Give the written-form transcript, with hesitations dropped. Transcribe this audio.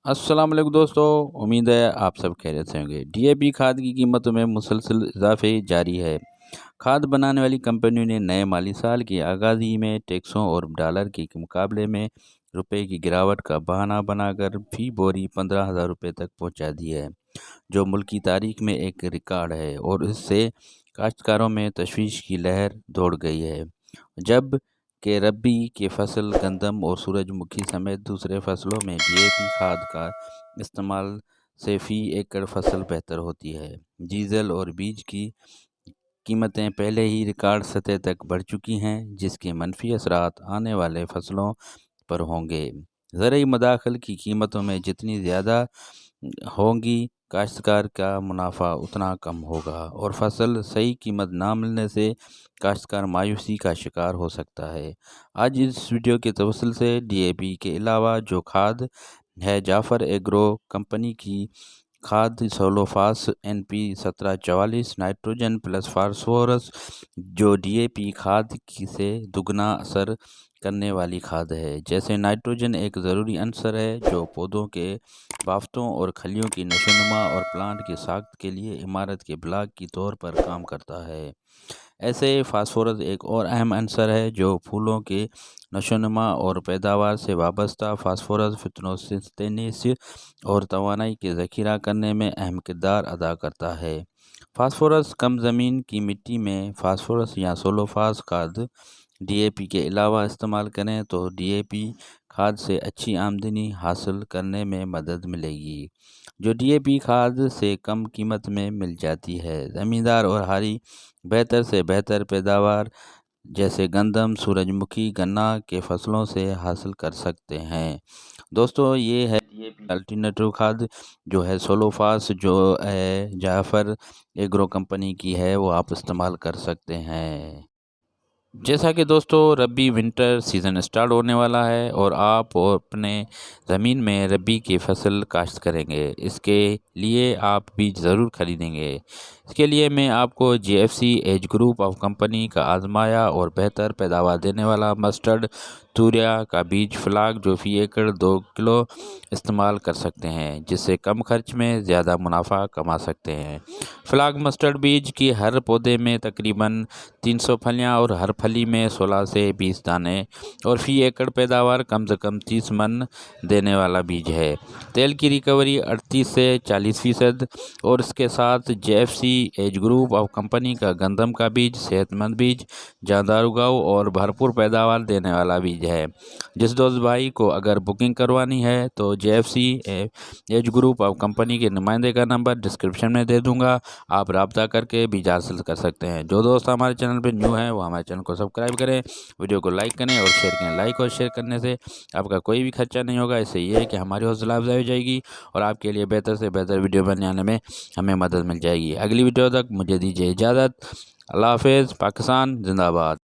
अस्सलाम वालेकुम दोस्तों। उम्मीद है आप सब खैरियत से होंगे। डीएपी खाद की कीमतों में मुसलसल इजाफे जारी है। खाद बनाने वाली कंपनियों ने नए माली साल की आगाज़ी में टैक्सों और डॉलर के मुकाबले में रुपए की गिरावट का बहाना बनाकर फी बोरी 15,000 रुपये तक पहुंचा दी है, जो मुल्क की तारीख में एक रिकॉर्ड है। और इससे काश्तकारों में तशवीश की लहर दौड़ गई है। जब कि रबी की फसल गंदम और सूरजमुखी समेत दूसरे फसलों में डीएपी खाद का इस्तेमाल से फ़ी एकड़ फसल बेहतर होती है। डीजल और बीज की कीमतें पहले ही रिकॉर्ड सतह तक बढ़ चुकी हैं, जिसके मनफी असरात आने वाले फसलों पर होंगे। ज़रूरी मदाखिल की कीमतों में जितनी ज़्यादा होंगी, काश्तकार का मुनाफा उतना कम होगा और फसल सही कीमत ना मिलने से काश्तकार मायूसी का शिकार हो सकता है। आज इस वीडियो के तवसल से डीएपी के अलावा जो खाद है, जाफर एग्रो कंपनी की खाद सोलोफास एनपी 1744 नाइट्रोजन प्लस फास्फोरस, जो डीएपी खाद से दुगना असर करने वाली खाद है। जैसे नाइट्रोजन एक ज़रूरी अंसर है जो पौधों के बाफ्तों और खलियों की नशोनुमा और प्लांट की साख्त के लिए इमारत के ब्लॉक की तौर पर काम करता है। ऐसे फास्फोरस एक और अहम अंसर है जो फूलों के नशोनुमा और पैदावार से वाबस्ता फास्फोरस फिटोसिंथेसिस और तवानाई के ज़ख़ीरा करने में अहम किरदार अदा करता है। फास्फोरस कम ज़मीन की मिट्टी में फास्फोरस या सोलोफास खाद डीएपी के अलावा इस्तेमाल करें तो डीएपी खाद से अच्छी आमदनी हासिल करने में मदद मिलेगी, जो डीएपी खाद से कम कीमत में मिल जाती है। ज़मींदार और हारी बेहतर से बेहतर पैदावार जैसे गंदम, सूरजमुखी, गन्ना के फसलों से हासिल कर सकते हैं। दोस्तों, ये है डीएपी अल्टरनेटिव खाद जो है सोलोफास, जो है जाफर एग्रो कंपनी की है, वो आप इस्तेमाल कर सकते हैं। जैसा कि दोस्तों रबी विंटर सीज़न स्टार्ट होने वाला है और आप अपने ज़मीन में रबी की फसल काश्त करेंगे। इसके लिए आप बीज ज़रूर खरीदेंगे। इसके लिए मैं आपको GFC age group of company का आजमाया और बेहतर पैदावार देने वाला मस्टर्ड तूरिया का बीज फ्लाग जो फ़ी एकड़ 2 किलो इस्तेमाल कर सकते हैं, जिससे कम खर्च में ज़्यादा मुनाफा कमा सकते हैं। फ्लाग मस्टर्ड बीज की हर पौधे में तकरीबन 300 फलियां और हर फली में 16 से 20 दाने और फ़ी एकड़ पैदावार कम से कम 30 मन देने वाला बीज है। तेल की रिकवरी 38 से 40% और इसके साथ JFC age group of company का गंदम का बीज सेहतमंद बीज, जानदार उगाव और भरपूर पैदावार देने वाला बीज है। जिस दोस्त भाई को अगर बुकिंग करवानी है तो JFC age group of company के नुमाइंदे का नंबर डिस्क्रिप्शन में दे दूंगा, आप रब्ता करके बीज हासिल कर सकते हैं। जो दोस्त हमारे चैनल पर न्यू हैं वो हमारे चैनल को सब्सक्राइब करें, वीडियो को लाइक करें और शेयर करें। लाइक और शेयर करने से आपका कोई भी खर्चा नहीं होगा। इससे ये है कि हमारी हौसला अफजाई हो जाएगी और आपके लिए बेहतर से बेहतर वीडियो बनाने में हमें मदद मिल जाएगी। अगली वीडियो तक मुझे दीजिए इजाज़त। अल्लाह हाफ़िज़। पाकिस्तान जिंदाबाद।